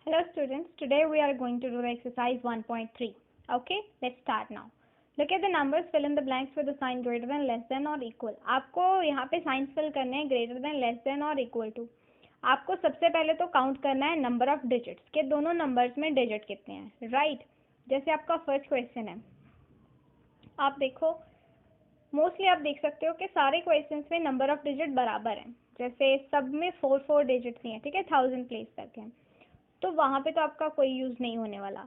Hello students, today we are going to do exercise 1.3. Okay, let's start now. Look at the numbers, fill in the blanks with the sign greater than, less than और equal. आपको यहाँ पे science fill करने हैं greater than, less than और equal to. आपको सबसे पहले तो काउंट करना है नंबर ऑफ डिजिट्स के दोनों नंबर्स में डिजिट कितने हैं, राइट? जैसे आपका फर्स्ट क्वेश्चन है, आप देखो मोस्टली आप देख सकते हो कि सारे क्वेश्चंस में नंबर ऑफ डिजिट बराबर हैं. जैसे सब में 4 डिजिट्स ही हैं, ठीक है, 1000 प्लेस तक हैं, तो वहाँ पे तो आपका कोई यूज़ नहीं होने वाला.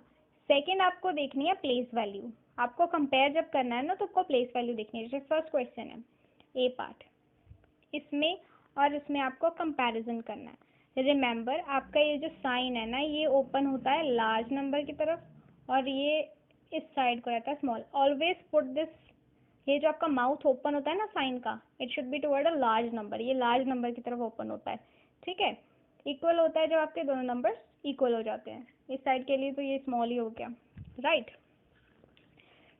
सेकंड आपको देखनी है प्लेस वैल्यू. आपको कंपेयर जब करना है ना तो आपको प्लेस वैल्यू देखनी है. जैसे फर्स्ट क्वेश्चन है ए पार्ट, इसमें और इसमें आपको कंपैरिजन करना है. रिमेंबर आपका ये जो साइन है ना, ये ओपन होता है लार्ज नंबर की तरफ और ये इस साइड को रहता है स्मॉल. ऑलवेज पुट दिस, ये जो आपका माउथ ओपन होता है ना साइन का, it should be toward a large number. ये लार्ज नंबर की तरफ ओपन होता है, ठीक है. इक्वल होता है जब आपके दोनों नंबर्स इक्वल हो जाते हैं. इस साइड के लिए तो ये स्मॉल ही हो गया, right?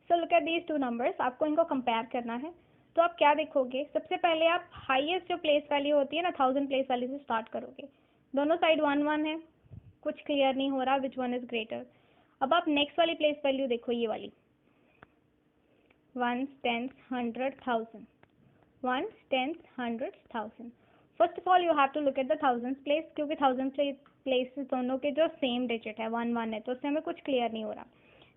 So look at these two numbers. आपको इनको कंपेयर करना है. तो आप क्या देखोगे, सबसे पहले आप हाईएस्ट जो प्लेस वैल्यू होती है ना, 1000 प्लेस वैल्यू से स्टार्ट करोगे. दोनों साइड 1 1 है, कुछ क्लियर नहीं हो रहा विच वन इज ग्रेटर. अब आप नेक्स्ट वाली प्लेस वैल्यू देखो, ये वाली 1 10 100 1000, 1 10 100 1000. First of all you have to look at the thousands place, क्योंकि थाउजेंड प्लेसेस दोनों के जो सेम डिजिट है 1 1 है, तो उससे हमें कुछ क्लियर नहीं हो रहा.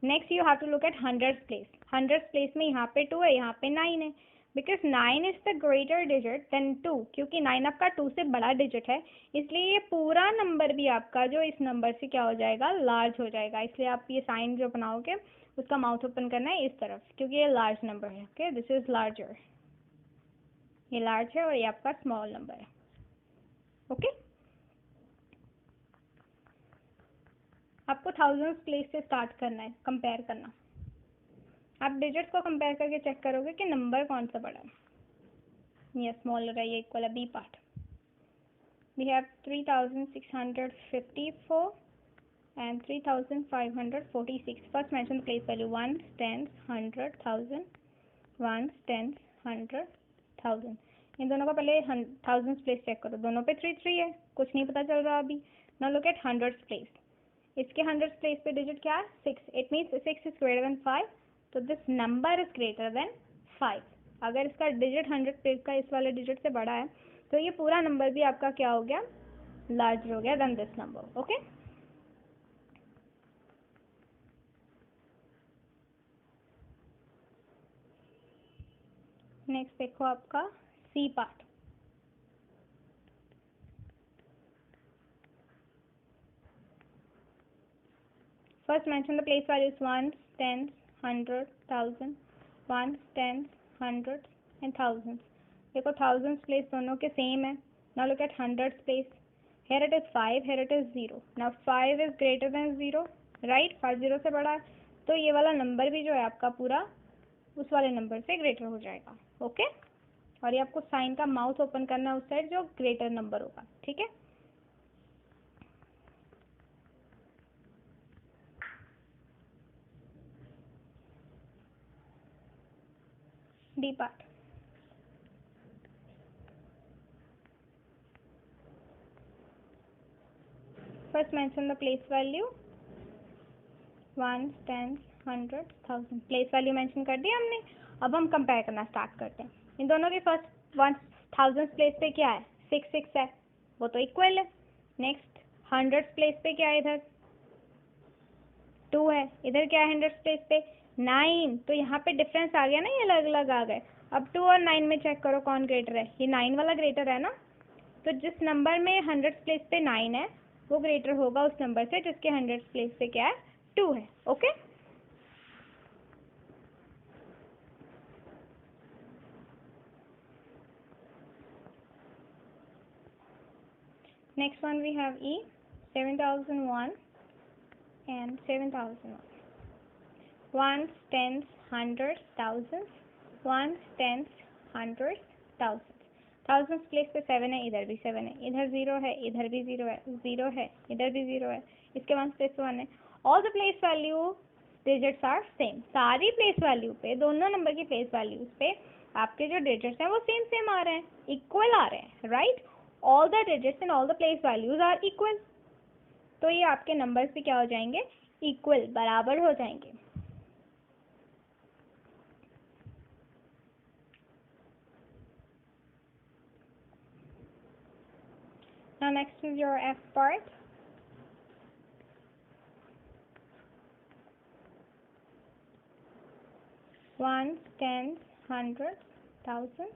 Next you have to look at hundreds place. Hundreds place में यहाँ पे 2 है, यहाँ पे 9 है, because 9 is the greater digit than 2, क्योंकि 9 आपका 2 से बड़ा डिजिट है. इसलिए ये पूरा नंबर भी आपका जो इस नंबर से क्या हो जाएगा, लार्ज हो जाएगा. इसलिए आप ये साइन जो बनाओगे उसका माउथ ओपन करना है इस तरफ, क्योंकि ये लार्ज नंबर है. ओके, दिस इज लार्जर, ये लार्ज है और ये आपका स्मॉल नंबर है. ओके, आपको थाउजेंड्स प्लेस से स्टार्ट करना है, कंपेयर करना. आप डिजिट्स को कंपेयर करके चेक करोगे कि नंबर कौन सा बड़ा है. ये स्मॉलर है, ये इक्वल है. B part, we have 3654 and 3546. First mention place value 1 10 100 1000, 1 10 100 1000. इन दोनों का पहले थाउजेंड्स प्लेस चेक करो. दोनों पे 3 3 है, कुछ नहीं पता चल रहा अभी. Now look at hundreds place. इसके हंड्रेड्स प्लेस पे डिजिट क्या है, 6. It means 6 is greater than 5, तो this number is greater than 5. अगर इसका डिजिट 100 प्लेस का इस वाले डिजिट से बड़ा है तो ये पूरा नंबर भी आपका क्या हो गया, लार्जर हो गया than this number. Okay, next देखो आपका C part. First mention the place values 1 10 100 1000, 1 10 100 and 1000. देखो थाउजेंड्स प्लेस दोनों के सेम है. Now look at hundreds place. here it is 5, here it is 0. now 5 is greater than 0, right? 5 0 से बड़ा है, तो ये वाला नंबर भी जो है आपका पूरा उस वाले नंबर से ग्रेटर हो जाएगा. ओके, और ये आपको साइन का माउथ ओपन करना है उस साइड जो ग्रेटर नंबर होगा, ठीक है. D part, first mention the place value 1 10 100 1000. Place value mention कर दिया हमने. अब हम कंपेयर करना स्टार्ट करते हैं. इन दोनों के फर्स्ट 1000 प्लेस पे क्या है, 6 6 है, वो तो इक्वल है. नेक्स्ट हंड्रेड्स प्लेस पे क्या है, इधर 2 है, इधर क्या है हंड्रेड्स प्लेस पे 9. तो यहाँ पे डिफरेंस आ गया ना, ये अलग अलग आ गए. अब 2 और 9 में चेक करो कौन ग्रेटर है. ये 9 वाला ग्रेटर है ना, तो जिस नंबर में हंड्रेड्स प्लेस पे 9 है वो ग्रेटर होगा उस नंबर से जिसके हंड्रेड्स प्लेस पे क्या है, 2 है. Okay, next one we have E, 7001 and 7001. Ones, tens, hundreds, thousands. Ones, tens, hundreds, thousands. Thousands place पे 7 है, इधर भी 7 है, इधर 0 है, इधर भी 0 है, 0 है, इधर भी 0 है, इसके वंस प्लेस पे 1 है. All the place value digits are same. सारी प्लेस वैल्यू पे, दोनों नंबर की प्लेस वैल्यूज पे आपके जो डिजिट्स हैं वो सेम सेम आ रहे हैं, इक्वल आ रहे हैं, right? All the digits in all the place values are equal. तो ये आपके नंबर्स भी क्या हो जाएंगे, इक्वल, बराबर हो जाएंगे। Now next is your F part. Ones, tens, hundreds, thousands.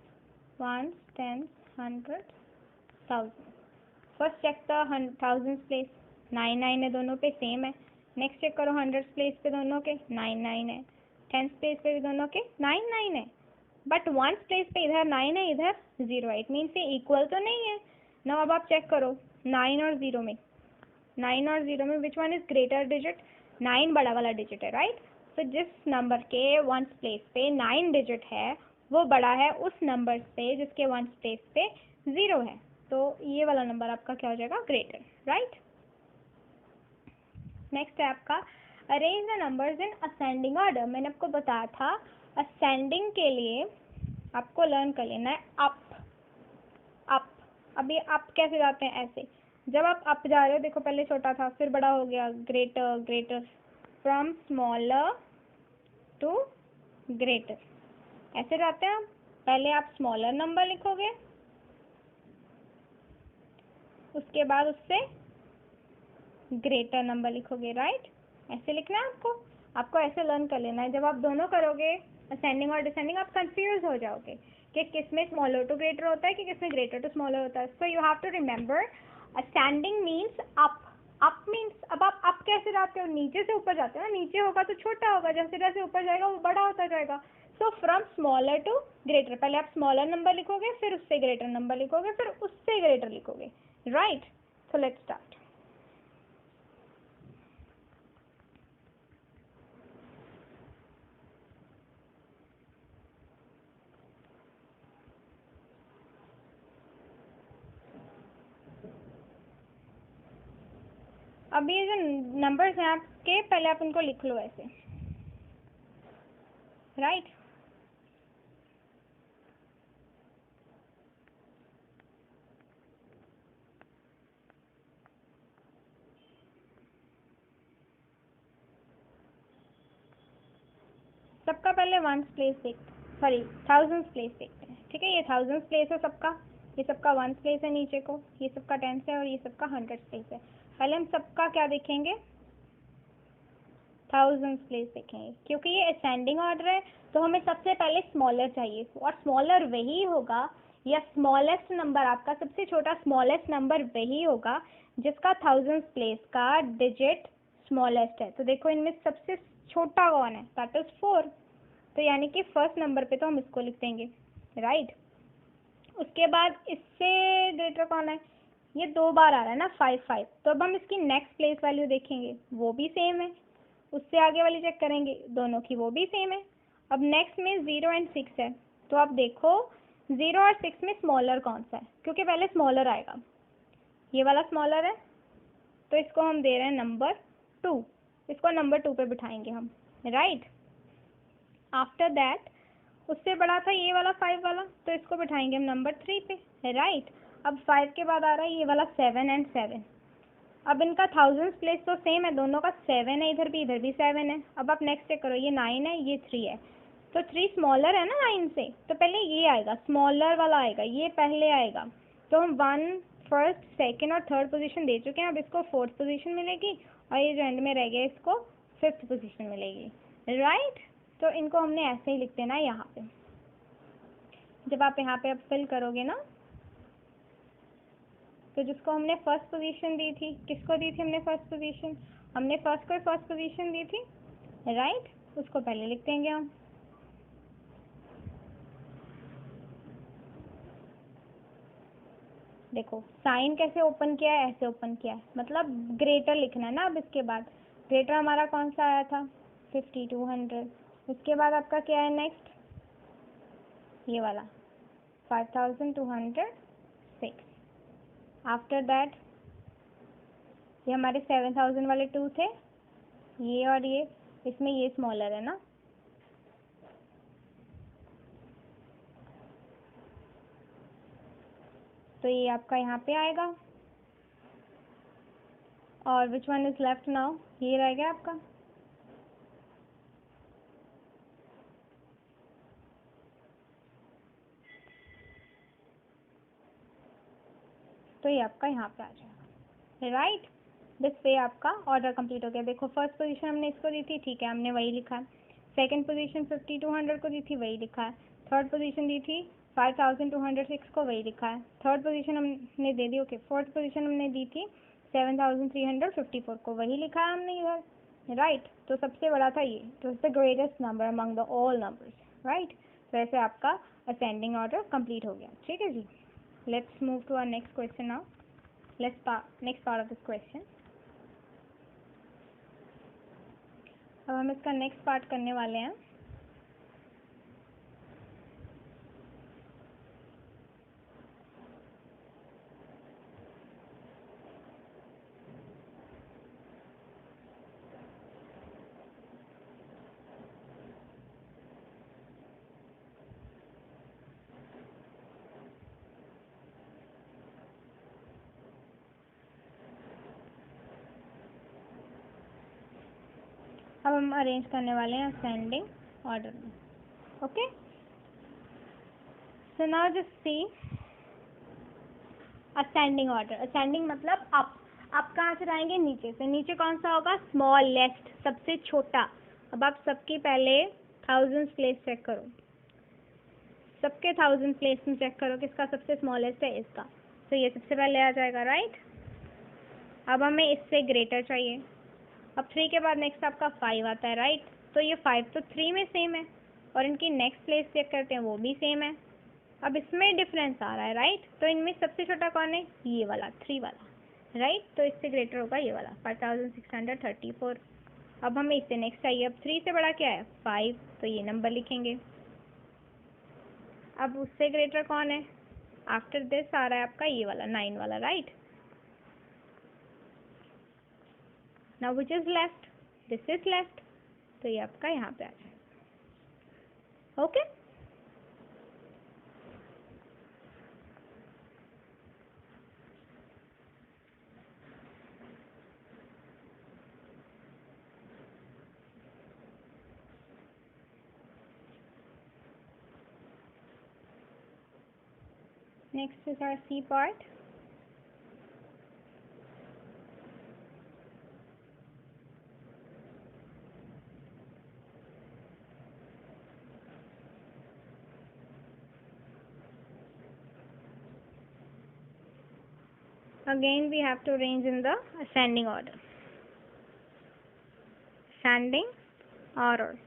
Ones, tens, hundreds, thousands. First check the thousands place, 9 है, दोनों पे सेम है। नेक्स्ट चेक करो हंड्रेड्स प्लेस पे दोनों के 9 है, टेंस प्लेस पे भी दोनों के 9 है, बट वंस प्लेस पे इधर 9 है, इधर 0 है। इट मीन्स ये इक्वल तो नहीं है। नाउ अब आप चेक करो 9 और 0 में, 9 और 0 में which one is greater digit, 9 बड़ा वाला डिजिट है, राइट। तो जिस नंबर के वंस प्लेस पे 9 डिजिट है वो बड़ा है उस नंबर से जिसके वंस प्लेस पे 0 है। तो ये वाला नंबर आपका क्या हो जाएगा, ग्रेटर, राइट। नेक्स्ट है आपका arrange the numbers in ascending order. मैंने आपको बताया था असेंडिंग के लिए आपको लर्न कर लेना है अप अप। अभी अप कैसे जाते हैं, ऐसे। जब आप अप जा रहे हो, देखो पहले छोटा था फिर बड़ा हो गया, greater greater, from smaller to greater, ऐसे जाते हैं। पहले आप स्मॉलर नंबर लिखोगे, उसके बाद उससे ग्रेटर नंबर लिखोगे, राइट। ऐसे लिखना है आपको, आपको ऐसे लर्न कर लेना है। जब आप दोनों करोगे असेंडिंग और डिसेंडिंग, आप कंफ्यूज हो जाओगे कि किसमें स्मॉलर टू ग्रेटर होता है कि किसमें ग्रेटर टू स्मॉलर होता है। So you have to remember ascending means up, up means अब आप अप कैसे जाते हो, नीचे से ऊपर जाते हो ना, नीचे होगा तो छोटा होगा, जैसे जैसे ऊपर जाएगा वो बड़ा होता जाएगा। So from smaller to greater, पहले आप स्मॉलर नंबर लिखोगे, फिर उससे ग्रेटर नंबर लिखोगे, फिर उससे ग्रेटर लिखोगे, राइट। So let's start. अब ये जो नंबर्स हैं आपके, पहले आप इनको लिख लो ऐसे, राइट। सबका पहले ones place sorry thousands place देखते हैं, ठीक है। ये थाउजेंड्स प्लेस है सबका, ये सबका वंस प्लेस है नीचे को, ये सबका टेंस है और ये सबका हंड्रेड्स प्लेस है। पहले हम सबका क्या देखेंगे, थाउजेंड्स प्लेस देखेंगे, क्योंकि ये असेंडिंग ऑर्डर है तो हमें सबसे पहले स्मॉलर चाहिए, और स्मॉलर वही होगा, या स्मॉलेस्ट नंबर आपका सबसे छोटा स्मॉलेस्ट नंबर वही होगा जिसका थाउजेंड्स प्लेस का डिजिट स्मॉलेस्ट है। तो देखो इनमें सबसे छोटा कौन है, दैट इज 4। तो यानी कि फर्स्ट नंबर पे तो हम इसको लिख देंगे, राइट। उसके बाद इससे ग्रेटर कौन है, ये 2 बार आ रहा है ना, 5 5। तो अब हम इसकी नेक्स्ट प्लेस वैल्यू देखेंगे, वो भी सेम है। उससे आगे वाली चेक करेंगे, दोनों की वो भी सेम है। अब नेक्स्ट में 0 एंड 6 है, तो आप देखो 0 और 6 में स्मॉलर कौन सा है, क्योंकि पहले स्मॉलर आएगा, ये वाला स्मॉलर है, तो इसको हम दे रहे हैं नंबर 2, इसको नंबर 2 पे बिठाएंगे हम, राइट। आफ्टर दैट उससे बड़ा था ये वाला 5 वाला, तो इसको बिठाएंगे हम नंबर 3 पे, राइट। अब 5 के बाद आ रहा है ये वाला 7 एंड 7। अब इनका थाउजेंड्स प्लेस तो सेम है, दोनों का 7 है, इधर भी 7 है। अब आप नेक्स्ट चेक करो, ये 9 है, ये 3 है, तो 3 स्मॉलर है ना 9 से, तो पहले ये आएगा, स्मॉलर वाला आएगा, ये पहले आएगा। तो हम 1 फर्स्ट सेकेंड और थर्ड पोजीशन दे चुके हैं, अब इसको 4th पोजीशन मिलेगी, और ये जो एंड में रह गया इसको 5th पोजीशन मिलेगी, राइट। तो इनको हमने ऐसे ही लिख देना है यहाँ पे। जब आप यहाँ पे अब फिल करोगे ना, तो जिसको हमने फर्स्ट पोजीशन दी थी, किसको दी थी हमने फर्स्ट पोजीशन, हमने फर्स्ट को फर्स्ट पोजीशन दी थी, राइट। उसको पहले लिख देंगे हम। देखो साइन कैसे ओपन किया है, ऐसे ओपन किया है, मतलब ग्रेटर लिखना है ना। अब इसके बाद ग्रेटर हमारा कौन सा आया था, 5200। उसके बाद आपका क्या है नेक्स्ट, ये वाला 5206। आफ्टर दैट ये हमारे 7000 वाले 2 थे, ये और ये, इसमें ये स्मॉलर है ना, तो ये आपका यहाँ पे आएगा। और which one is left now, ये रह गया आपका। तो ये आपका यहाँ पे आ जाएगा, राइट। दिस वे आपका ऑर्डर कंप्लीट हो गया। देखो फर्स्ट पोजीशन हमने इसको दी थी, ठीक है, हमने वही लिखा है। सेकंड पोजीशन 5200 को दी थी, वही लिखा है। थर्ड पोजीशन दी थी 5206 को, वही लिखा है। थर्ड पोजीशन हमने दे दी, ओके। फोर्थ पोजीशन हमने दी थी 7354 को, वही लिखा है हमने इधर, राइट। तो सबसे बड़ा था ये, तो it's the greatest number among the all numbers, right. तो ऐसे आपका असेंडिंग ऑर्डर कंप्लीट हो गया, ठीक है जी। Let's move to our next question now. Next part of this question. अब हम इसका नेक्स्ट पार्ट करने वाले हैं। अब हम अरेंज करने वाले हैं असेंडिंग ऑर्डर में, okay. So now just see ascending order. Ascending मतलब अप। आप कहाँ से आएंगे, नीचे से। नीचे कौन सा होगा, स्मॉलेस्ट, सबसे छोटा। अब आप सबके पहले थाउजेंड्स प्लेस चेक करो, सबके 1000 प्लेस में चेक करो किसका सबसे स्मॉलेस्ट है, इसका। तो ये सबसे पहले आ जाएगा, राइट। अब हमें इससे ग्रेटर चाहिए। अब 3 के बाद नेक्स्ट आपका 5 आता है, राइट। तो ये 5 तो 3 में सेम है, और इनकी नेक्स्ट प्लेस चेक करते हैं, वो भी सेम है। अब इसमें डिफरेंस आ रहा है, राइट। तो इनमें सबसे छोटा कौन है, ये वाला 3 वाला, राइट। तो इससे ग्रेटर होगा ये वाला 5634। अब हमें इससे नेक्स्ट चाहिए। अब 3 से बड़ा क्या है, 5, तो ये नंबर लिखेंगे। अब उससे ग्रेटर कौन है, आफ्टर दिस आ रहा है आपका ये वाला 9 वाला, right. Now which is left, this is left, तो ये आपका यहाँ पे आ जाएगा, okay. Next is our C part. Again we have to arrange in the ascending order. Ascending order.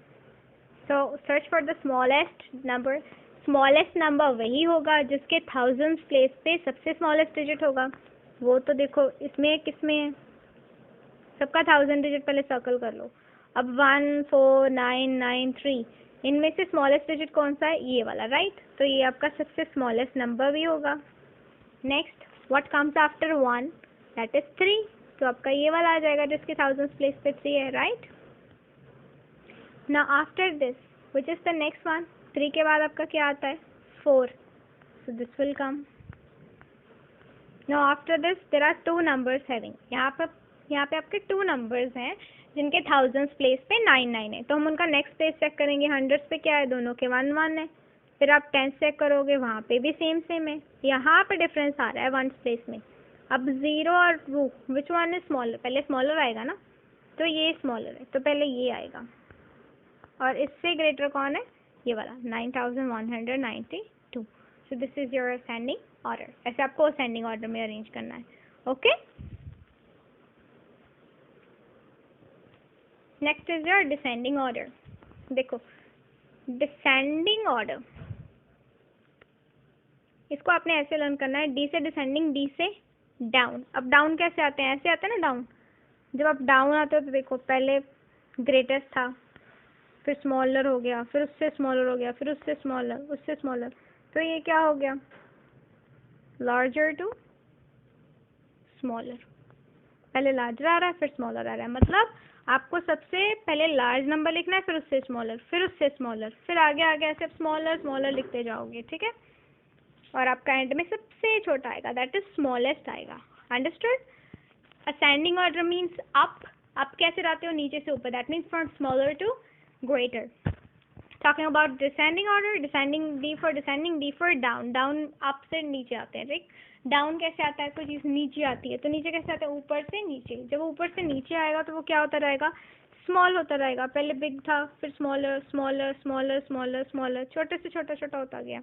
So search for the smallest number. Smallest number वही होगा जिसके thousands place पे सबसे smallest digit होगा। वो तो देखो इसमें किसमें है, सबका 1000 digit पहले सर्कल कर लो। अब 14993 इनमें से स्मॉलेस्ट डिजिट कौन सा है, ये वाला, राइट। तो ये आपका सबसे स्मॉलेस्ट नंबर भी होगा। Next what comes after 1, that is 3। तो आपका ये वाला आ जाएगा जिसके 1000 प्लेस पे 3 है, right. Now after this which is the next one, 3 के बाद आपका क्या आता है, 4, so this will come. Now after this there are 2 numbers having, यहाँ पे आपके 2 नंबर्स हैं जिनके 1000 प्लेस पे 99 है। तो हम उनका नेक्स्ट प्लेस चेक करेंगे। 100 पे क्या है, दोनों के 1 1 है। फिर आप 10 चेक करोगे, वहाँ पे भी सेम सेम है। यहाँ पे डिफरेंस आ रहा है 1 प्लेस में। अब 0 और वो विच वन इज स्मॉलर, पहले स्मॉलर आएगा ना, तो ये स्मॉलर है तो पहले ये आएगा। और इससे ग्रेटर कौन है, ये वाला 9192। So this is your ascending order. ऐसे आपको असेंडिंग ऑर्डर में अरेंज करना है, okay. Next is your descending order. देखो डिसेंडिंग ऑर्डर, इसको आपने ऐसे लर्न करना है, डी से डिसेंडिंग, डी से डाउन। अब डाउन कैसे आते हैं, ऐसे आते हैं ना डाउन। जब आप डाउन आते हो तो देखो पहले ग्रेटेस्ट था, फिर स्मॉलर हो गया, फिर उससे स्मॉलर हो गया, फिर उससे स्मॉलर, उससे स्मॉलर। तो ये क्या हो गया, लार्जर टू स्मॉलर। पहले लार्जर आ रहा है फिर स्मॉलर आ रहा है, मतलब आपको सबसे पहले लार्ज नंबर लिखना है, फिर उससे स्मॉलर, फिर उससे स्मॉलर, फिर आगे आगे ऐसे स्मॉलर स्मॉलर लिखते जाओगे, ठीक है। और आपका एंड में सबसे छोटा आएगा, दैट इज स्मॉलेस्ट आएगा, understood. Ascending order means up कैसे जाते हो, नीचे से ऊपर, that means from smaller to greater. Talking about descending order, descending, D for down, down up से नीचे आते हैं, राइट. डाउन कैसे आता है, कोई चीज़ नीचे आती है, तो नीचे कैसे आता है, ऊपर से नीचे. जब वो ऊपर से नीचे आएगा तो वो क्या होता रहेगा, स्मॉल होता रहेगा. पहले बिग था, फिर smaller smaller smaller smaller smaller, छोटे से छोटा छोटा होता गया,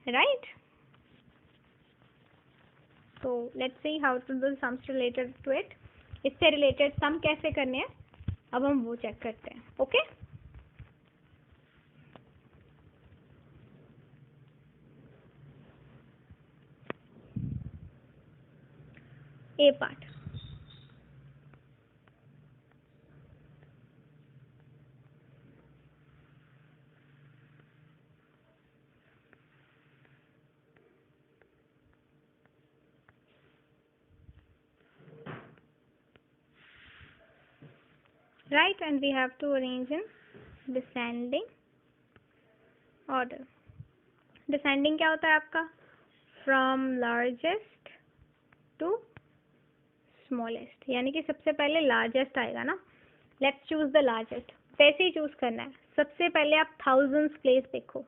right. So let's see how to do sums related to it. इससे रिलेटेड सम कैसे करने हैं अब हम वो चेक करते हैं. Okay, A part. Right, and we have to arrange in descending order. Descending क्या होता है आपका, from largest to smallest, यानी कि सबसे पहले largest आएगा ना. Let's choose the largest. वैसे ही चूज करना है. सबसे पहले आप थाउजेंड्स प्लेस देखो,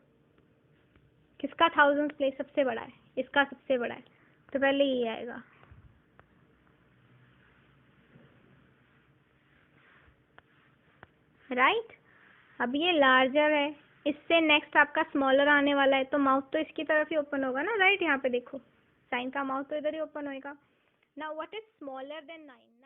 किसका थाउजेंड्स प्लेस सबसे बड़ा है, इसका सबसे बड़ा है, तो पहले ये आएगा. राइट, अब ये लार्जर है, इससे नेक्स्ट आपका स्मॉलर आने वाला है, तो माउथ तो इसकी तरफ ही ओपन होगा ना, राइट. यहाँ पे देखो साइन का माउथ तो इधर ही ओपन होएगा. Now what is smaller than 9?